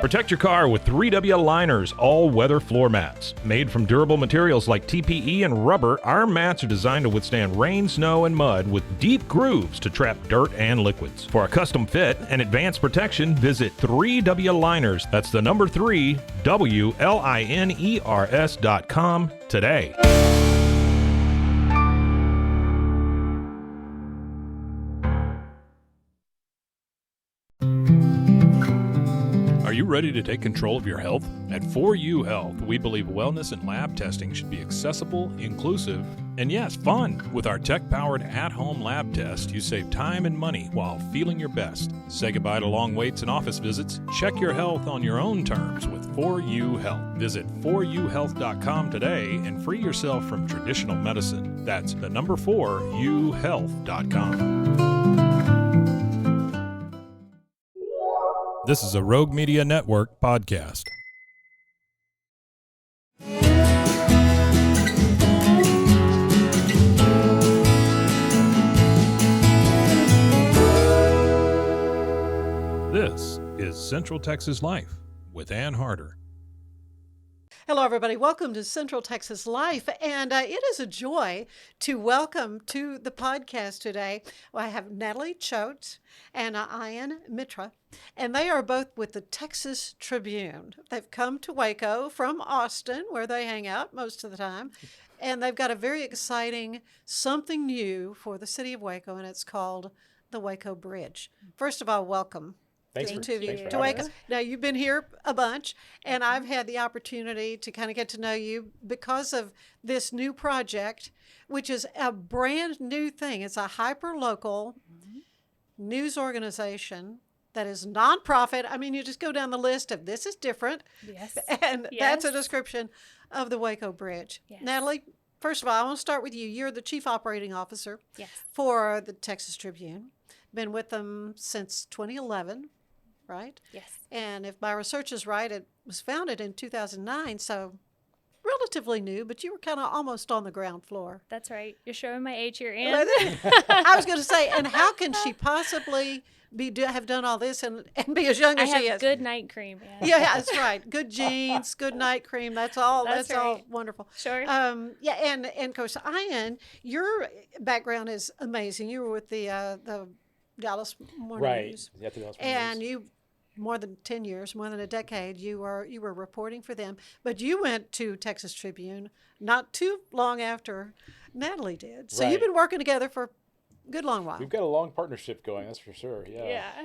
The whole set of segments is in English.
Protect your car with 3W Liners all-weather floor mats. Made from durable materials like TPE and rubber, our mats are designed to withstand rain, snow, and mud with deep grooves to trap dirt and liquids. For a custom fit and advanced protection, visit 3W Liners. That's the number 3, WLINERS.com today. Are you ready to take control of your health? At 4U Health, we believe wellness and lab testing should be accessible, inclusive, and yes, fun. With our tech-powered at-home lab test, you save time and money while feeling your best. Say goodbye to long waits and office visits. Check your health on your own terms with 4U Health. Visit 4uhealth.com today and free yourself from traditional medicine. That's the number 4uhealth.com. This is a Rogue Media Network podcast. This is Central Texas Life with Ann Harder. Hello, everybody. Welcome to Central Texas Life, and it is a joy to welcome to the podcast today. I have Natalie Choate and Ian Mitra, and they are both with the Texas Tribune. They've come to Waco from Austin, where they hang out most of the time, and they've got a very exciting something new for the city of Waco, and it's called the Waco Bridge. First of all, welcome. Thanks for to Waco. Now, you've been here a bunch, and I've had the opportunity to kind of get to know you because of this new project, which is a brand new thing. It's a hyper-local news organization that is nonprofit. I mean, you just go down the list of this is different. Yes. And that's a description of the Waco Bridge. Yes. Natalie, first of all, I want to start with you. You're the Chief Operating Officer for the Texas Tribune. Been with them since 2011. Right? Yes. And if my research is right, it was founded in 2009, so relatively new, but you were kind of almost on the ground floor. That's right. You're showing my age here, Ann. I was going to say, and how can she possibly have done all this and be as young as she is? I have good night cream. Yeah, that's right. Good jeans, good night cream. That's all. That's right. all wonderful. Sure. And of course, Ian, your background is amazing. You were with the Dallas Morning News. Yeah, the Dallas and Morning News. you, more than 10 years, more than a decade, you were reporting for them. But you went to Texas Tribune not too long after Natalie did. So you've been working together for a good long while. We've got a long partnership going, that's for sure.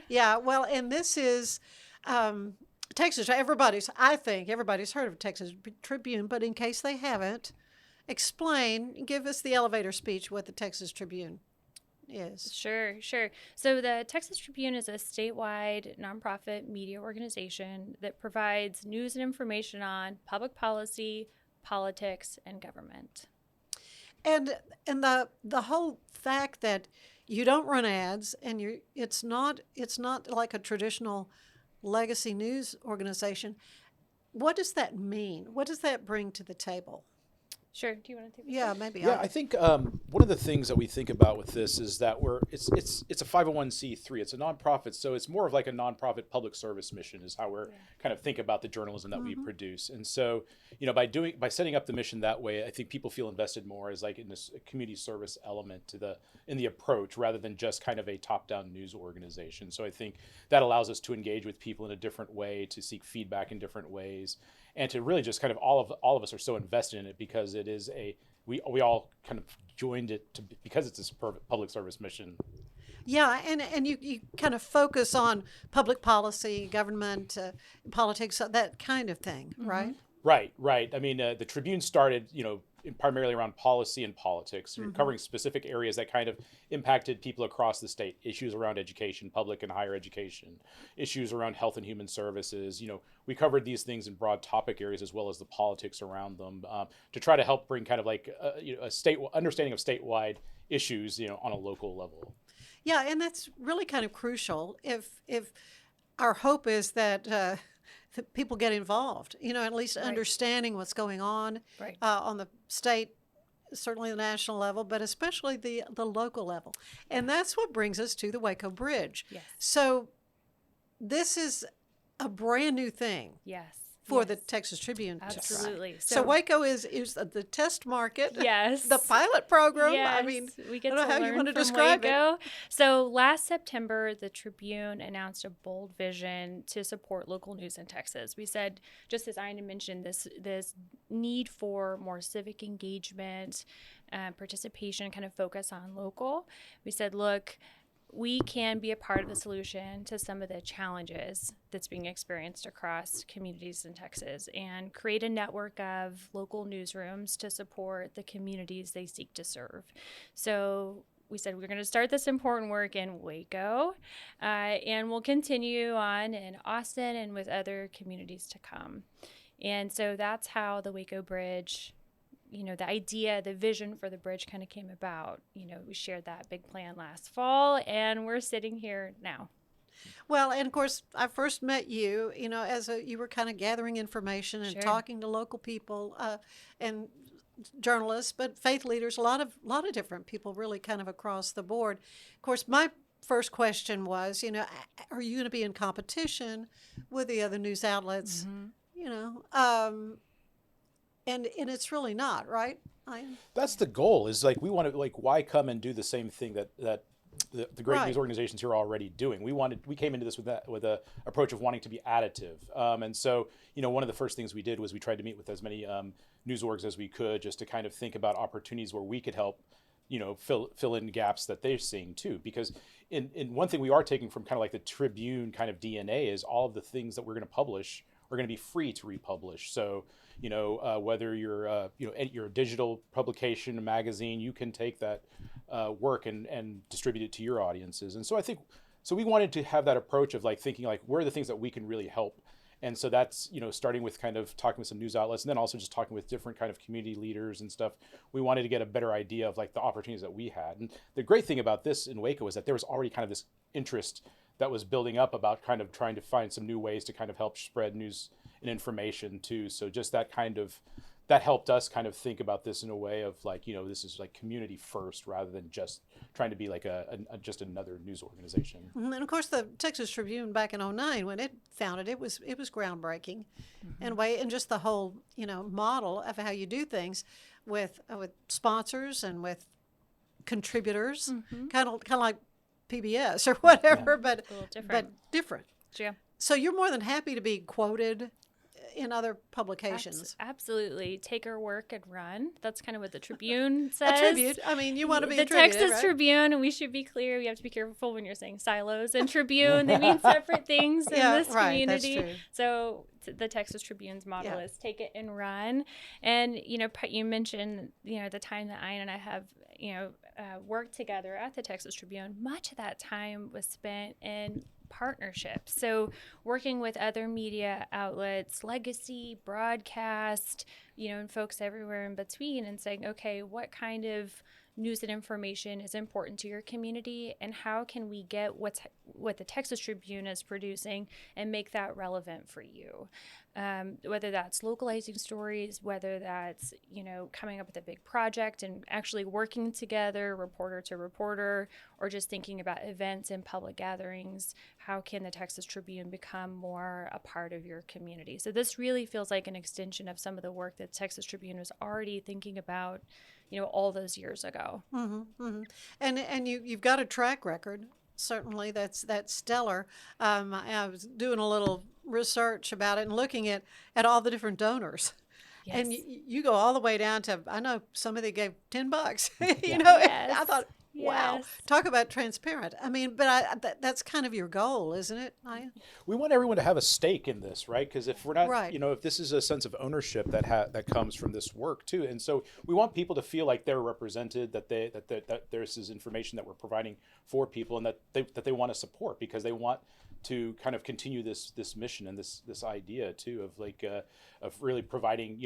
Yeah, well, and this is Texas. I think everybody's heard of Texas Tribune, but in case they haven't, give us the elevator speech what the Texas Tribune is. Sure. So the Texas Tribune is a statewide nonprofit media organization that provides news and information on public policy, politics, and government. And the whole fact that you don't run ads and it's not like a traditional legacy news organization. What does that mean? What does that bring to the table? Sure. Do you want to take this? Yeah, maybe. Yeah, I think one of the things that we think about with this is that it's a 501c3. It's a nonprofit, so it's more of like a nonprofit public service mission is how we're kind of think about the journalism that we produce. And so, by setting up the mission that way, I think people feel invested more as like in this community service element in the approach rather than just kind of a top-down news organization. So I think that allows us to engage with people in a different way, to seek feedback in different ways, and to really just kind of all of us are so invested in it because it is we all kind of joined it because it's this public service mission. Yeah, and you kind of focus on public policy, government, politics, that kind of thing, right? Right. I mean, the Tribune started, primarily around policy and politics, covering specific areas that kind of impacted people across the state. Issues around education, public and higher education, issues around health and human services. We covered these things in broad topic areas as well as the politics around them to try to help bring kind of like a state understanding of statewide issues, on a local level. Yeah, and that's really kind of crucial. If our hope is that people get involved, at least understanding what's going on on the state, certainly the national level, but especially the local level. And that's what brings us to the Waco Bridge. Yes. So this is a brand new thing Yes. for yes. the Texas Tribune. to try. Absolutely. So Waco is the test market. Yes. The pilot program. Yes, I mean, we get I don't to know how learn you want to from describe it. Waco. So last September, the Tribune announced a bold vision to support local news in Texas. We said, just as Ina mentioned, this need for more civic engagement, participation, kind of focus on local. We said, look, we can be a part of the solution to some of the challenges that's being experienced across communities in Texas and create a network of local newsrooms to support the communities they seek to serve. So we said we're going to start this important work in Waco, and we'll continue on in Austin and with other communities to come. And so that's how the Waco Bridge, the idea, the vision for the bridge kind of came about. We shared that big plan last fall, and we're sitting here now. Well, and of course, I first met you, as you were kind of gathering information and Sure. talking to local people and journalists, but faith leaders, a lot of different people, really kind of across the board. Of course, my first question was, are you going to be in competition with the other news outlets? And it's really not, right? That's the goal. Is like we want to why come and do the same thing that the great Right. news organizations here are already doing. We came into this with a approach of wanting to be additive, and so one of the first things we did was we tried to meet with as many news orgs as we could, just to kind of think about opportunities where we could help fill in gaps that they're seeing too. Because in one thing we are taking from kind of like the Tribune kind of DNA is all of the things that we're going to publish are going to be free to republish. So whether you're a digital publication, a magazine, you can take that work and distribute it to your audiences. And so I think we wanted to have that approach of thinking where are the things that we can really help. And so that's starting with kind of talking with some news outlets, and then also just talking with different kind of community leaders and stuff. We wanted to get a better idea of the opportunities that we had. And the great thing about this in Waco is that there was already kind of this interest that was building up about kind of trying to find some new ways to kind of help spread news and information too. So just that helped us kind of think about this in a way of this is community first rather than just trying to be just another news organization. And of course, the Texas Tribune back in '09, when it founded, it was groundbreaking, and just the whole model of how you do things with sponsors and with contributors, kind of like PBS or whatever, but A little different. but different. Yeah. So you're more than happy to be quoted in other publications. Absolutely. Take our work and run. That's kind of what the Tribune says. A tribute. I mean, you want to be the a tribute, Texas right? Tribune, and we should be clear. We have to be careful when you're saying silos and Tribune. They mean separate things in Yeah, this right, that's community. true. So the Texas Tribune's model Yeah. is take it and run. And you mentioned the time that Ian and I have worked together at the Texas Tribune. Much of that time was spent in partnerships. So working with other media outlets, legacy, broadcast, and folks everywhere in between, and saying, okay, what kind of news and information is important to your community, and how can we get what the Texas Tribune is producing and make that relevant for you? Whether that's localizing stories, whether that's coming up with a big project and actually working together, reporter to reporter, or just thinking about events and public gatherings. How can the Texas Tribune become more a part of your community? So this really feels like an extension of some of the work that Texas Tribune was already thinking about all those years ago. And you've got a track record. Certainly, that's stellar. I was doing a little research about it and looking at all the different donors. Yes. And you go all the way down to, I know somebody gave $10. Yes. I thought, wow, Yes. talk about transparent. I mean, but that's kind of your goal, isn't it, Ian? We want everyone to have a stake in this, right? Because if we're not, Right. if this is a sense of ownership that comes from this work too, and so we want people to feel like they're represented, that there's this information that we're providing for people, and that they want to support because they want to kind of continue this mission and this idea too of really providing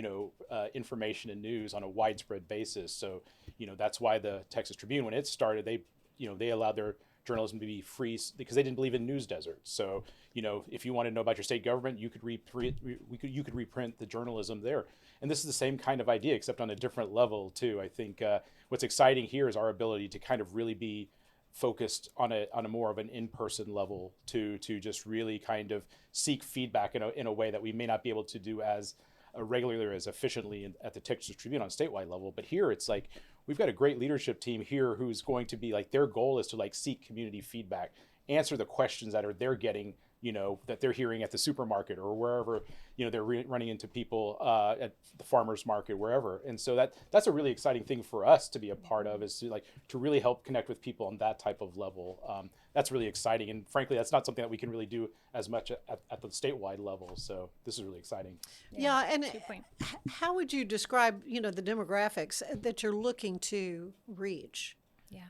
information and news on a widespread basis. So that's why the Texas Tribune, when it started, they allowed their journalism to be free because they didn't believe in news deserts. So if you want to know about your state government, you could reprint the journalism there. And this is the same kind of idea, except on a different level too. I think what's exciting here is our ability to kind of really be focused on a more of an in-person level to just really kind of seek feedback in a way that we may not be able to do as regularly or as efficiently at the Texas Tribune on statewide level. But here it's like we've got a great leadership team here who's going to be like, their goal is to like seek community feedback, answer the questions that they're getting, that they're hearing at the supermarket or wherever, they're running into people at the farmer's market, wherever. And so that's a really exciting thing for us to be a part of, is to really help connect with people on that type of level. That's really exciting. And frankly, that's not something that we can really do as much at the statewide level. So this is really exciting. Yeah. And how would you describe, the demographics that you're looking to reach? Yeah.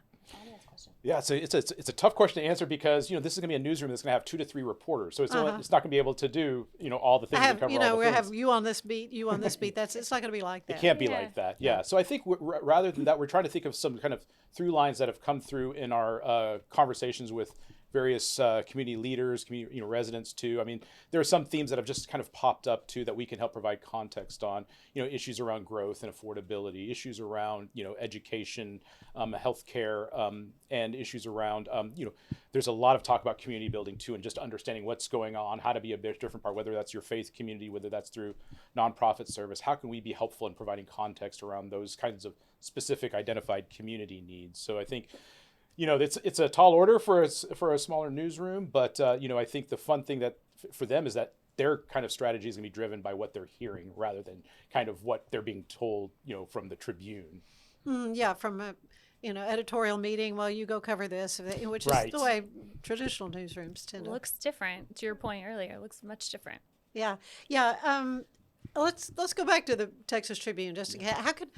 Question. Yeah, so it's a tough question to answer because this is going to be a newsroom that's going to have 2 to 3 reporters, so it's not going to be able to do all the things. I have, and cover all the we things. have you on this beat, you on this beat. It's not going to be like that. It can't be like that. Yeah. So I think rather than that, we're trying to think of some kind of through lines that have come through in our conversations with various community leaders, community residents too. I mean, there are some themes that have just kind of popped up too that we can help provide context on. Issues around growth and affordability, issues around education, healthcare, and issues around there's a lot of talk about community building too, and just understanding what's going on, how to be a bit different part, whether that's your faith community, whether that's through nonprofit service. How can we be helpful in providing context around those kinds of specific identified community needs? So I think. It's a tall order for a smaller newsroom, but I think the fun thing that for them is that their kind of strategy is going to be driven by what they're hearing rather than kind of what they're being told, from the Tribune. From a editorial meeting. Well, you go cover this, which is the way traditional newsrooms tend to. It looks different. To your point earlier, it looks much different. Yeah. Let's go back to the Texas Tribune. How could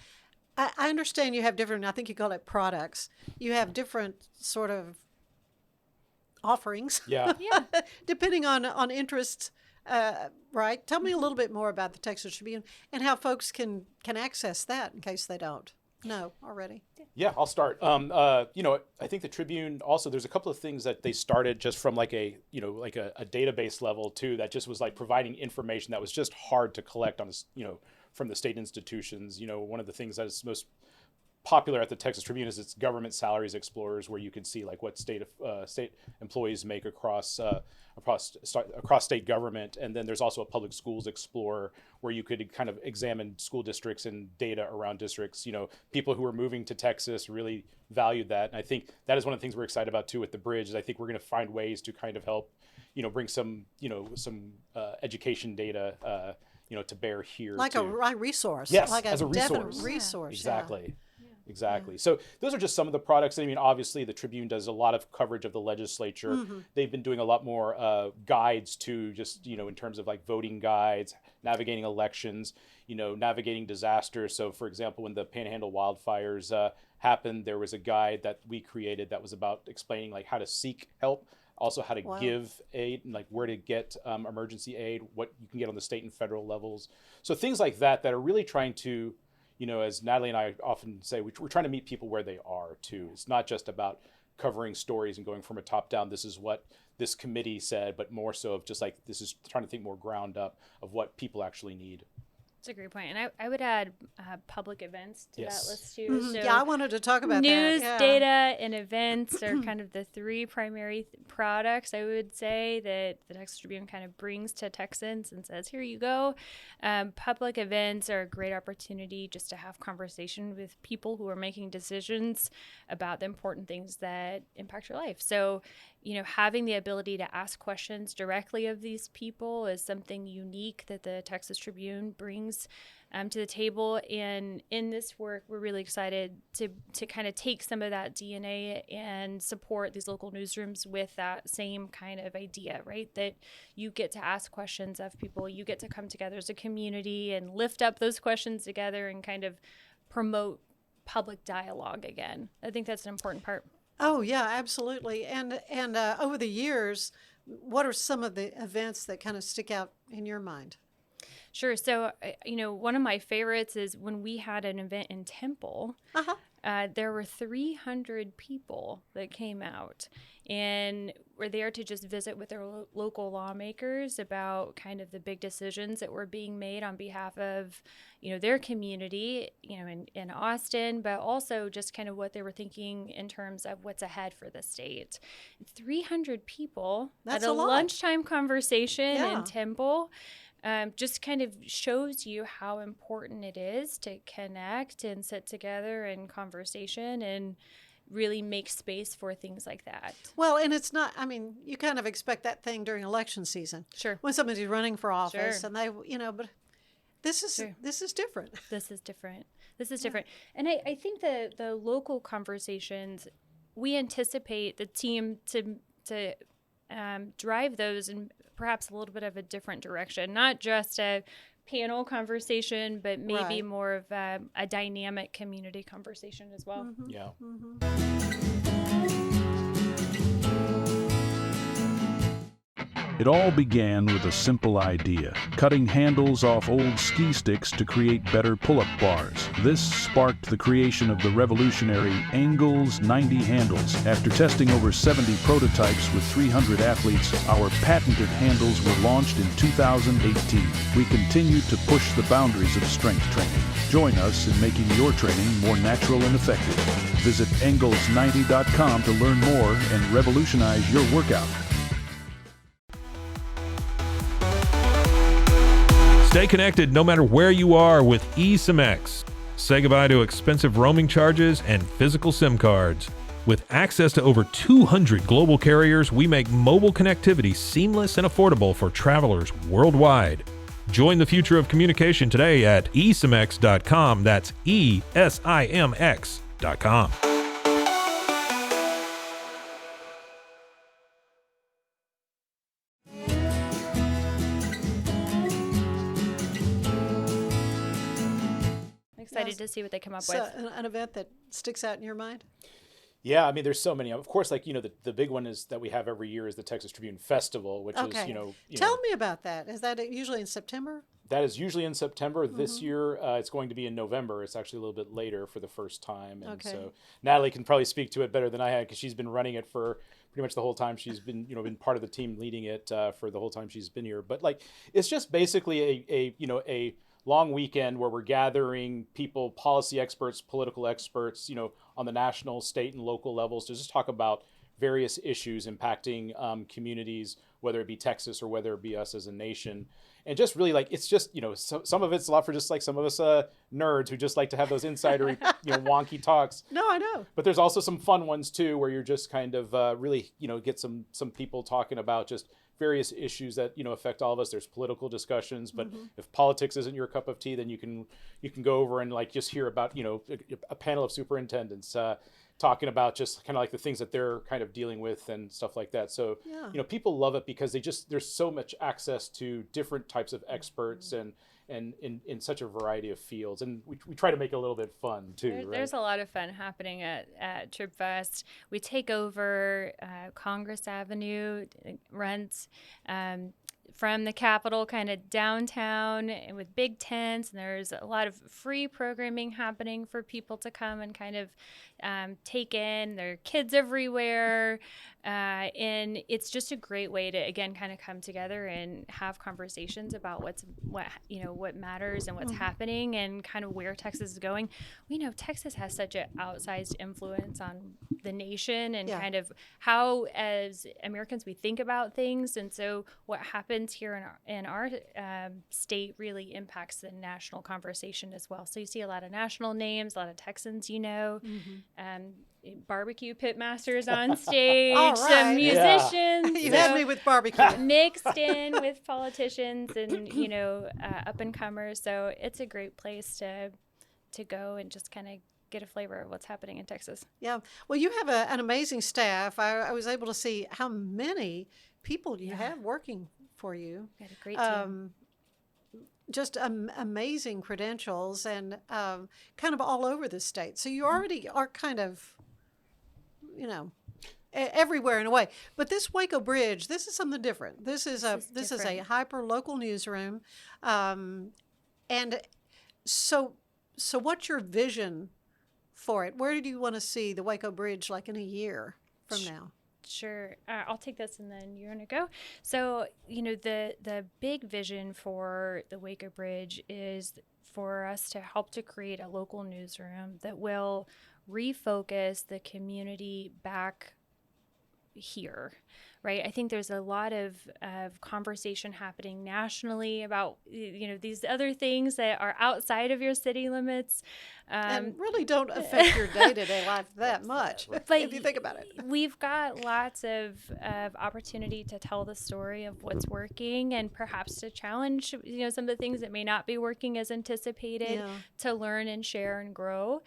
I understand you have different, I think you call it products. You have different sort of offerings. Yeah. Depending on interests, right? Tell me a little bit more about the Texas Tribune and how folks can access that in case they don't know already. Yeah, I'll start. I think the Tribune also, there's a couple of things that they started just from like a database level too, that just was like providing information that was just hard to collect on from the state institutions. One of the things that is most popular at the Texas Tribune is its Government Salaries Explorers, where you can see like what state employees make across state government. And then there's also a Public Schools Explorer, where you could kind of examine school districts and data around districts. People who are moving to Texas really valued that. And I think that is one of the things we're excited about too with the bridge, is I think we're going to find ways to kind of help, bring some education data, to bear here. Like a resource. Yes, like as a resource. Resource. Exactly. Yeah. Exactly. So those are just some of the products. I mean, obviously the Tribune does a lot of coverage of the legislature. Mm-hmm. They've been doing a lot more guides to just, in terms of like voting guides, navigating elections, navigating disasters. So for example, when the Panhandle wildfires happened, there was a guide that we created that was about explaining like how to seek help, also how to give aid, and like where to get emergency aid, what you can get on the state and federal levels. So things like that are really trying to, as Natalie and I often say, we're trying to meet people where they are too. It's not just about covering stories and going from a top down, this is what this committee said, but more so of just like, this is trying to think more ground up of what people actually need. That's a great point. And I would add public events to that list too. Mm-hmm. So I wanted to talk about news, that. data, and events are kind of the 3 primary products, I would say, that the Texas Tribune kind of brings to Texans and says, here you go. Public events are a great opportunity just to have conversation with people who are making decisions about the important things that impact your life. So, having the ability to ask questions directly of these people is something unique that the Texas Tribune brings to the table. And in this work, we're really excited to kind of take some of that DNA and support these local newsrooms with that same kind of idea, right? That you get to ask questions of people, you get to come together as a community and lift up those questions together and kind of promote public dialogue again. I think that's an important part. Oh, yeah, absolutely. And over the years, what are some of the events that kind of stick out in your mind? Sure. So, one of my favorites is when we had an event in Temple. there were 300 people that came out and were there to just visit with their local lawmakers about kind of the big decisions that were being made on behalf of, their community, in Austin, but also just kind of what they were thinking in terms of what's ahead for the state. 300 people That's at a a lot. lunchtime conversation Yeah. in Temple. Just kind of shows you how important it is to connect and sit together in conversation and really make space for things like that. Well, and it's not, you kind of expect that thing during election season. Sure. When somebody's running for office Sure. and they, but this is Sure. this is different. This is different. This is different. And I think the local conversations, we anticipate the team to drive those in perhaps a little bit of a different direction, not just a panel conversation, but maybe Right. more of a dynamic community conversation as well. Yeah. It all began with a simple idea, cutting handles off old ski sticks to create better pull-up bars. This sparked the creation of the revolutionary Angles 90 handles. After testing over 70 prototypes with 300 athletes, our patented handles were launched in 2018. We continue to push the boundaries of strength training. Join us in making your training more natural and effective. Visit angles90.com to learn more and revolutionize your workout. Stay connected no matter where you are with eSIM-X. Say goodbye to expensive roaming charges and physical SIM cards. With access to over 200 global carriers, we make mobile connectivity seamless and affordable for travelers worldwide. Join the future of communication today at eSIMX.com. That's eSIMX.com. Excited to see what they come up So with. an event that sticks out in your mind? Yeah, there's so many. Of course, the big one is that we have every year is the Texas Tribune Festival, which is, Tell me about that. Is that usually in September? that is usually in September. This year, it's going to be in November. It's actually a little bit later for the first time. And Okay. so Natalie can probably speak to it better than I had because she's been running it for pretty much the whole time she's been, been part of the team leading it for the whole time she's been here. But it's just basically a long weekend where we're gathering people, policy experts, political experts, on the national, state, and local levels to just talk about various issues impacting communities, whether it be Texas or whether it be us as a nation. And just really it's just, some of it's a lot for just some of us nerds who just like to have those insider, wonky talks. No, I know. But there's also some fun ones too, where you're just kind of really, get some people talking about just various issues that affect all of us. There's political discussions, but if politics isn't your cup of tea, then you can go over and just hear about a panel of superintendents talking about just kind of the things that they're kind of dealing with and stuff like that. So people love it because there's so much access to different types of experts and in such a variety of fields, and we try to make it a little bit fun too. There's a lot of fun happening at Trib Fest. We take over Congress Avenue, runs from the Capitol kind of downtown and with big tents, and there's a lot of free programming happening for people to come and kind of take in. There are kids everywhere, and it's just a great way to, again, kind of come together and have conversations about what matters and what's happening and kind of where Texas is going. We know Texas has such an outsized influence on the nation and kind of how, as Americans, we think about things, and so what happens here in our state really impacts the national conversation as well. So you see a lot of national names, a lot of Texans, barbecue pit masters on stage, All some right. musicians. You had me with barbecue. Mixed in with politicians and up and comers. So it's a great place to go and just kind of get a flavor of what's happening in Texas. Yeah. Well, you have an amazing staff. I was able to see how many people you have working for you. Got a great team. Just amazing credentials and kind of all over the state. So you already are kind of, everywhere in a way. But this Waco Bridge, this is something different. This is a hyper local newsroom, and so what's your vision for it. Where do you want to see the Waco Bridge like in a year from now? Sure. I'll take this and then you're going to go. So, the big vision for the Waco Bridge is for us to help to create a local newsroom that will refocus the community back here, right? I think there's a lot of conversation happening nationally about, these other things that are outside of your city limits. And really don't affect your day-to-day life that much, But if you think about it. We've got lots of opportunity to tell the story of what's working and perhaps to challenge, some of the things that may not be working as anticipated, to learn and share and grow,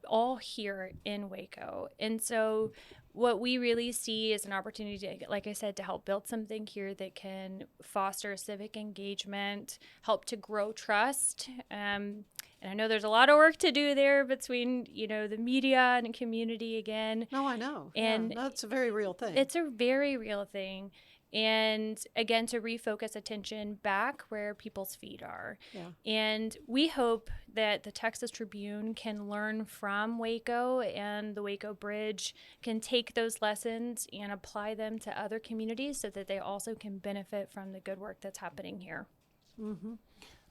all here in Waco. And so what we really see is an opportunity to, like I said, to help build something here that can foster civic engagement, help to grow trust. And I know there's a lot of work to do there between, the media and the community again. No, I know. And that's a very real thing. It's a very real thing. And again, to refocus attention back where people's feet are. Yeah. And we hope that the Texas Tribune can learn from Waco, and the Waco Bridge can take those lessons and apply them to other communities so that they also can benefit from the good work that's happening here. Mm-hmm.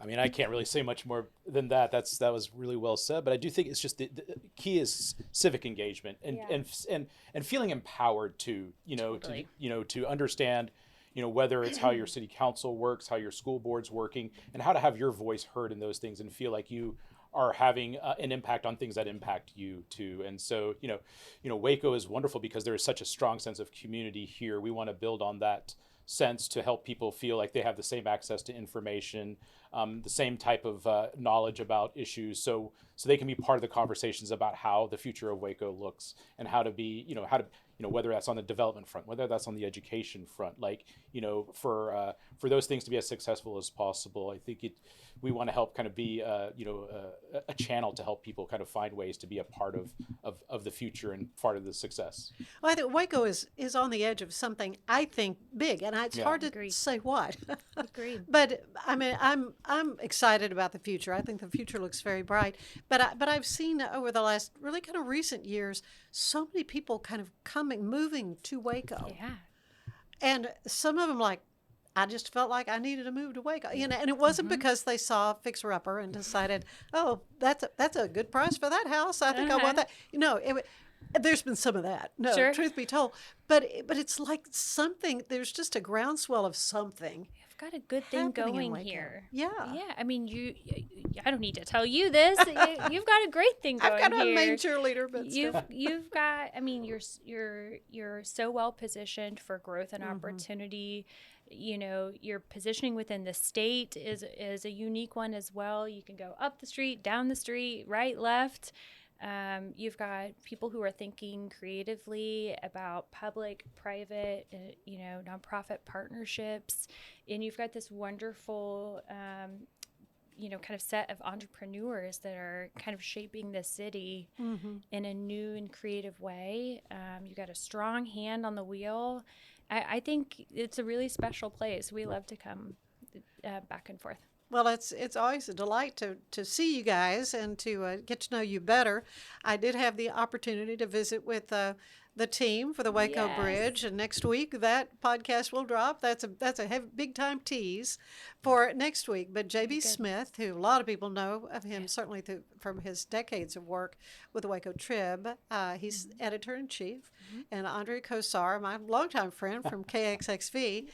I mean, I can't really say much more than that. That was really well said. But I do think it's just the key is civic engagement and feeling empowered to Totally. to understand whether it's how your city council works, how your school board's working, and how to have your voice heard in those things and feel like you are having an impact on things that impact you too. And so Waco is wonderful because there is such a strong sense of community here. We want to build on that sense to help people feel like they have the same access to information, the same type of knowledge about issues, so they can be part of the conversations about how the future of Waco looks and how to be, whether that's on the development front, whether that's on the education front, for those things to be as successful as possible. I think we want to help kind of be, a channel to help people kind of find ways to be a part of the future and part of the success. Well, I think Waco is on the edge of something, I think, big, and it's hard to Agreed. say what. Agreed. But I mean, I'm excited about the future. I think the future looks very bright. But I've seen over the last really kind of recent years so many people kind of moving to Waco, Yeah. and some of them I just felt like I needed to move to Waco, and it wasn't because they saw Fixer Upper and decided, oh, that's a good price for that house. I think I want that. There's been some of that. No, Sure. Truth be told, but it's like something. There's just a groundswell of something. You've got a good thing happening in going Waco. here. Yeah. Yeah. I mean, I don't need to tell you this. You've got a great thing going I've got here. a main cheerleader, but still. You've got. I mean, you're so well positioned for growth and opportunity. Your positioning within the state is a unique one as well. You can go up the street, down the street, right, left. You've got people who are thinking creatively about public, private, nonprofit partnerships, and you've got this wonderful, kind of set of entrepreneurs that are kind of shaping the city in a new and creative way. You've got a strong hand on the wheel. I think it's a really special place. We love to come back and forth. Well, it's always a delight to see you guys and to get to know you better. I did have the opportunity to visit with the team for the Waco Yes. Bridge, and next week that podcast will drop. That's a heavy, big time tease for next week. But J.B. Smith, who a lot of people know of him, certainly from his decades of work with the Waco Trib, he's editor in chief, and Andre Kosar, my longtime friend from KXXV.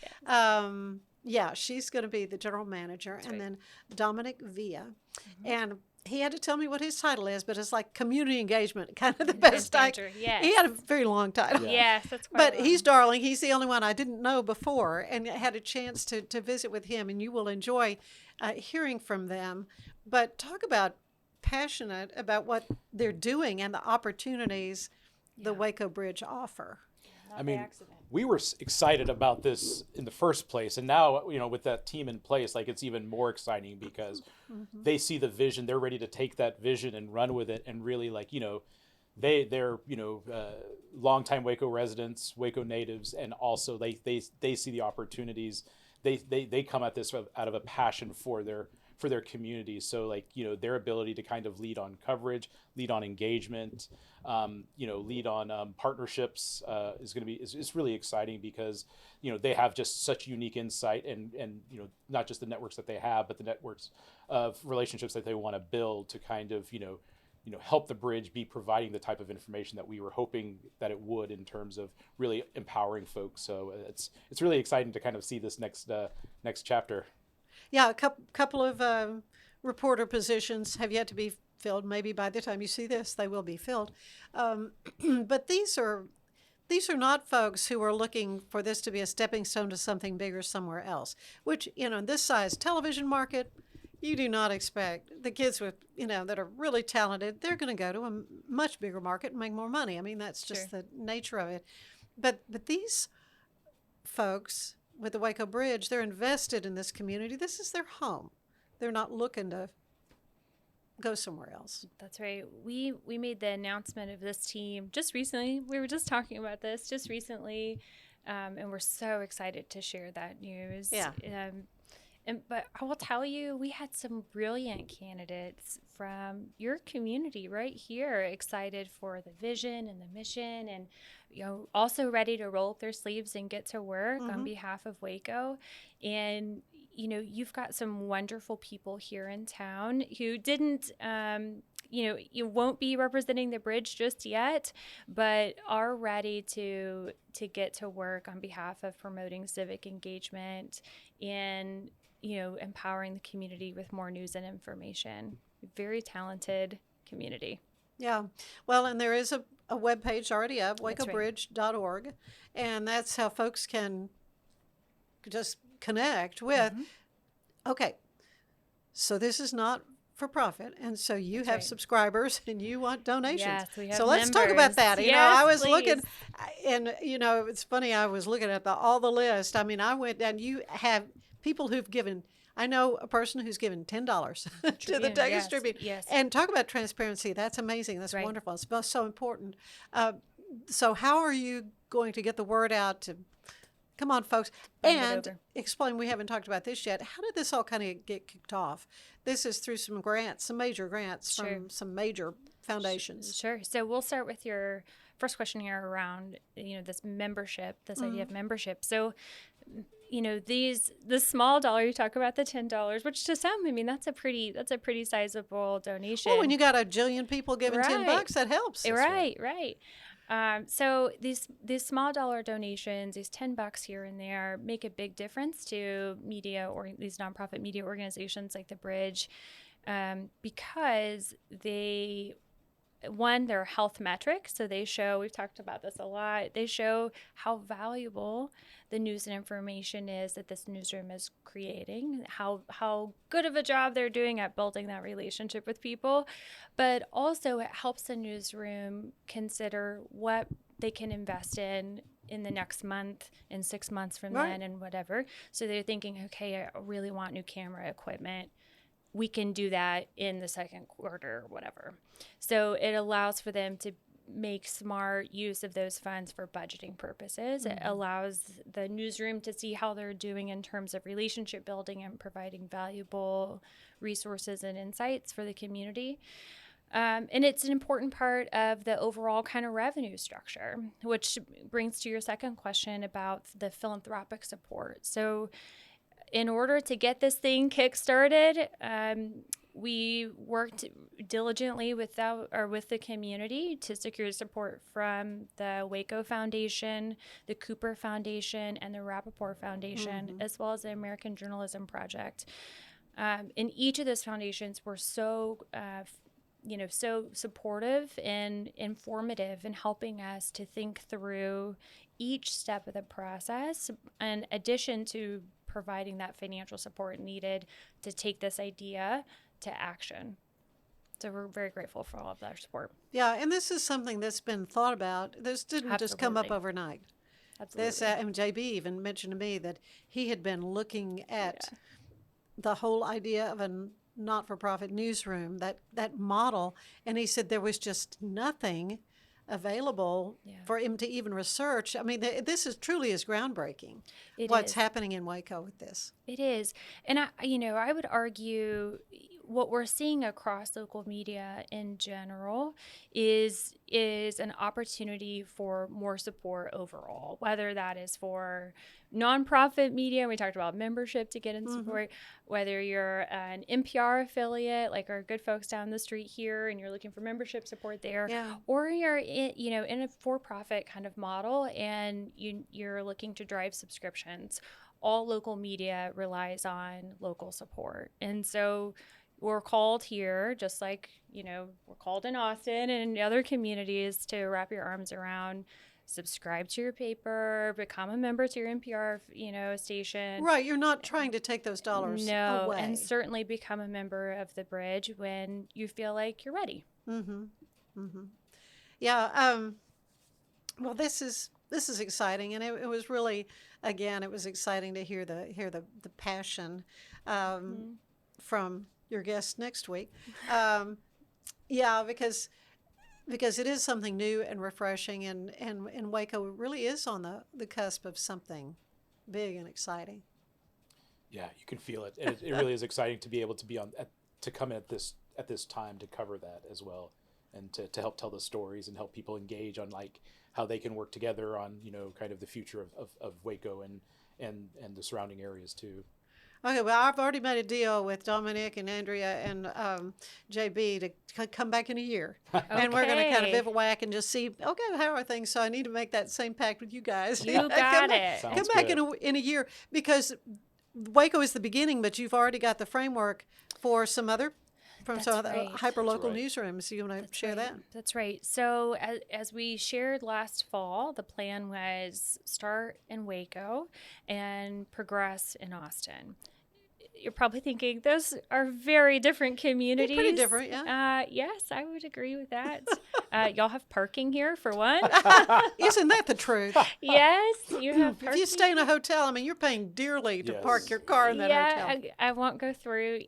Yeah, she's going to be the general manager, and then Dominic Villa. And he had to tell me what his title is, but it's like community engagement, kind of the best Manager, yes. He had a very long title. Yes, that's quite But long. he's darling. He's the only one I didn't know before, and I had a chance to visit with him, and you will enjoy hearing from them. But talk about passionate about what they're doing and the opportunities the Waco Bridge offer. Not I by mean, accident. we were excited about this in the first place, and now with that team in place, it's even more exciting because they see the vision. They're ready to take that vision and run with it, and really they're longtime Waco residents, Waco natives, and also they see the opportunities. They come at this out of a passion for for their communities. So like, their ability to kind of lead on coverage, lead on engagement, lead on partnerships is going to be, is really exciting because, they have just such unique insight and, not just the networks that they have, but the networks of relationships that they want to build to kind of, help the bridge be providing the type of information that we were hoping that it would in terms of really empowering folks. So it's really exciting to kind of see this next chapter. Yeah, a couple of reporter positions have yet to be filled. Maybe by the time you see this, they will be filled. But these are not folks who are looking for this to be a stepping stone to something bigger somewhere else, which, in this size television market, you do not expect the kids with, that are really talented, they're going to go to a much bigger market and make more money. I mean, that's just the nature of it. But these folks with the Waco Bridge, they're invested in this community. This is their home. They're not looking to go somewhere else. That's right. We made the announcement of this team just recently. We were just talking about this just recently, and we're so excited to share that news. Yeah. But I will tell you, we had some brilliant candidates from your community right here, excited for the vision and the mission, and also ready to roll up their sleeves and get to work on behalf of Waco. And you've got some wonderful people here in town who didn't, you won't be representing the bridge just yet, but are ready to get to work on behalf of promoting civic engagement and empowering the community with more news and information. Very talented community. Yeah. Well, and there is a webpage already up, wacobridge.org, and that's how folks can just connect with, okay, so this is not for profit, and so you have subscribers and you want donations. Yes, we have so let's members. talk about that. Yes, I was please. looking, and it's funny, I was looking at all the list. I mean, I went down, you have people who've given, I know a person who's given $10 to the Texas Tribune. Yes. And talk about transparency. That's amazing. That's wonderful. It's both so important. So how are you going to get the word out to, come on, folks, and explain, we haven't talked about this yet. How did this all kind of get kicked off? This is through some grants, some major grants from some major foundations. Sure. So we'll start with your first question here around, this membership, this idea of membership. So, the small dollar, you talk about the $10, which to some, I mean, that's a pretty sizable donation. Well, when you got a jillion people giving $10, that helps. Right. So these small dollar donations, these $10 here and there, make a big difference to media or these nonprofit media organizations like the Bridge, because they're health metrics. So they show, we've talked about this a lot, they show how valuable the news and information is that this newsroom is creating, how good of a job they're doing at building that relationship with people. But also it helps the newsroom consider what they can invest in the next month and 6 months from then and whatever. So they're thinking, okay, I really want new camera equipment. We can do that in the second quarter or whatever. So it allows for them to make smart use of those funds for budgeting purposes. It allows the newsroom to see how they're doing in terms of relationship building and providing valuable resources and insights for the community. And it's an important part of the overall kind of revenue structure, which brings to your second question about the philanthropic support. So in order to get this thing kick-started, we worked diligently with the community to secure support from the Waco Foundation, the Cooper Foundation, and the Rappaport Foundation, as well as the American Journalism Project. And each of those foundations were so supportive and informative in helping us to think through each step of the process, in addition to providing that financial support needed to take this idea to action. So we're very grateful for all of that support. Yeah, and this is something that's been thought about. This didn't just come up overnight. Absolutely. This, and JB even mentioned to me that he had been looking at the whole idea of a not-for-profit newsroom, that model, and he said there was just nothing available Yeah. for him to even research. I mean, this is truly is groundbreaking. It What's is. happening in Waco with this? It is. And I would argue what we're seeing across local media in general is an opportunity for more support overall, whether that is for nonprofit media. We talked about membership to get in support, whether you're an NPR affiliate, like our good folks down the street here, and you're looking for membership support there, Yeah. or you're in a for-profit kind of model and you're looking to drive subscriptions. All local media relies on local support. And so we're called here, just like, we're called in Austin and in other communities, to wrap your arms around, subscribe to your paper, become a member to your NPR, station. Right. You're not trying to take those dollars No, away. and certainly become a member of the Bridge when you feel like you're ready. Yeah. Well, this is exciting, and it was really, again, it was exciting to hear the passion from your guest next week. Yeah, because it is something new and refreshing, and Waco really is on the cusp of something big and exciting. Yeah, you can feel it. And it really is exciting to be able to be to come in at this time to cover that as well, and to help tell the stories and help people engage on like how they can work together on kind of the future of Waco and the surrounding areas too. Okay, well, I've already made a deal with Dominic and Andrea and JB to come back in a year. And we're going to kind of Okay. bivouac and just see, okay, how are things? So I need to make that same pact with you guys. You got it. Sounds Come back good. in a year, because Waco is the beginning, but you've already got the framework for some other That's some other right. hyperlocal That's right. newsrooms. You want to share right. that? That's right. So as we shared last fall, the plan was start in Waco and progress in Austin. You're probably thinking those are very different communities. Pretty different, yeah. Yes, I would agree with that. Y'all have parking here for one. Isn't that the truth? Yes, you have parking. If you stay in a hotel, I mean, you're paying dearly to Yes. park your car in that hotel. I won't go through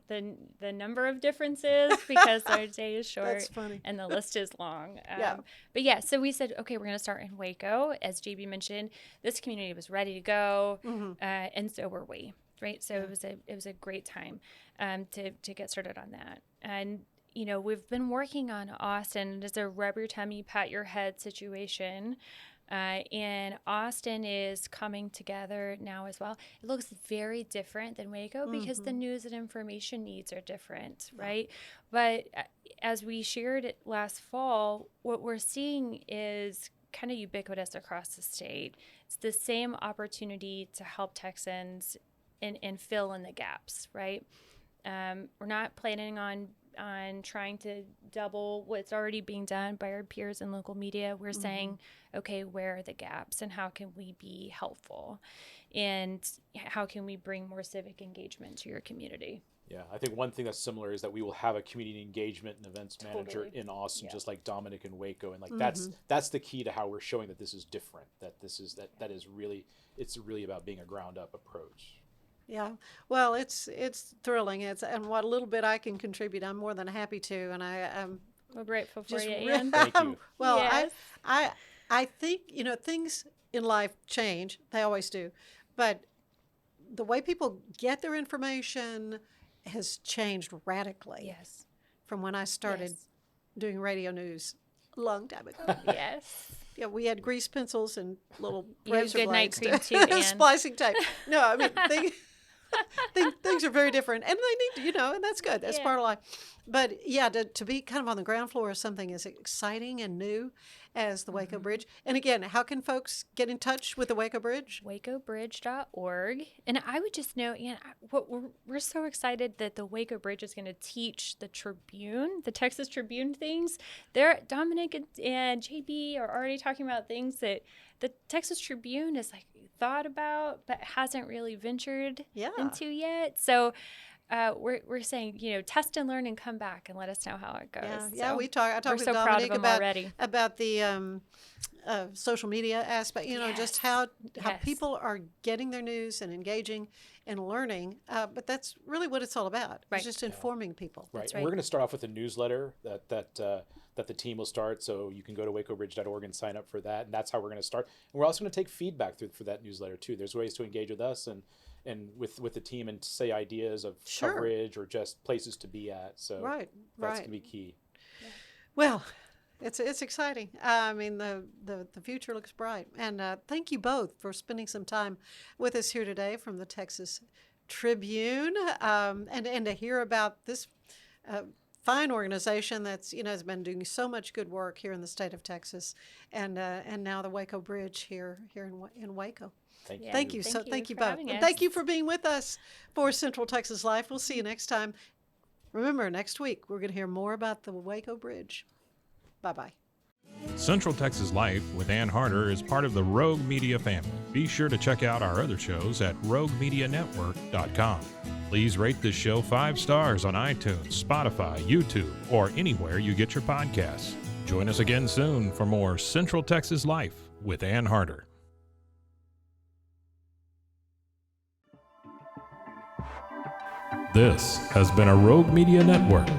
the number of differences because our day is short. That's funny. And the list is long. Yeah. But yeah, so we said, okay, we're going to start in Waco. As JB mentioned, this community was ready to go, and so were we. Right, so it was a great time to get started on that. And we've been working on Austin. It's a rub your tummy, pat your head situation. And Austin is coming together now as well. It looks very different than Waco because the news and information needs are different, right? But as we shared it last fall, what we're seeing is kind of ubiquitous across the state. It's the same opportunity to help Texans and fill in the gaps, right? We're not planning on trying to double what's already being done by our peers in local media. We're saying, okay, where are the gaps and how can we be helpful? And how can we bring more civic engagement to your community? Yeah, I think one thing that's similar is that we will have a community engagement and events manager in Austin, just like Dominic and Waco, and like that's the key to how we're showing that this is different. That this is that is really, it's really about being a ground up approach. Yeah, well, it's thrilling. And what little bit I can contribute, I'm more than happy to. And We're grateful for just you, re- Ann. Thank you. Well, Yes. I think things in life change. They always do, but the way people get their information has changed radically Yes. from when I started Yes. doing radio news a long time ago. Yes. Yeah, we had grease pencils and little You had razor good night blades cream too, Ann. splicing tape. No, I mean things are very different, and they need to, and that's good. That's Yeah. part of life. But yeah, to be kind of on the ground floor of something as exciting and new as the Waco Bridge. And again, how can folks get in touch with the Waco Bridge? WacoBridge.org. And I would just note, we're so excited that the Waco Bridge is going to teach the Tribune, the Texas Tribune things. Dominic and JB are already talking about things that the Texas Tribune is like thought about but hasn't really ventured into yet. So we're saying, test and learn and come back and let us know how it goes. Yeah, So I talked we're with so proud of Dominic them already. about the social media aspect. Just how Yes. people are getting their news and engaging and learning. But that's really what it's all about. Right. It's just informing people. Right. That's And right. we're going to start off with a newsletter that that the team will start. So you can go to wacobridge.org and sign up for that. And that's how we're going to start. And we're also going to take feedback for that newsletter too. There's ways to engage with us and with the team and say ideas of coverage or just places to be at. So that's going to be key. Well, it's exciting. I mean, the future looks bright. And thank you both for spending some time with us here today from the Texas Tribune, and to hear about this fine organization that's has been doing so much good work here in the state of Texas, and now the Waco Bridge here in Waco. Thank you. Thank you. So thank you both, having and us. thank you for being with us for Central Texas Life. We'll see you next time. Remember, next week we're going to hear more about the Waco Bridge. Bye-bye. Central Texas Life with Ann Harder is part of the Rogue Media family. Be sure to check out our other shows at roguemedianetwork.com. Please rate this show 5 stars on iTunes, Spotify, YouTube, or anywhere you get your podcasts. Join us again soon for more Central Texas Life with Ann Harder. This has been a Rogue Media Network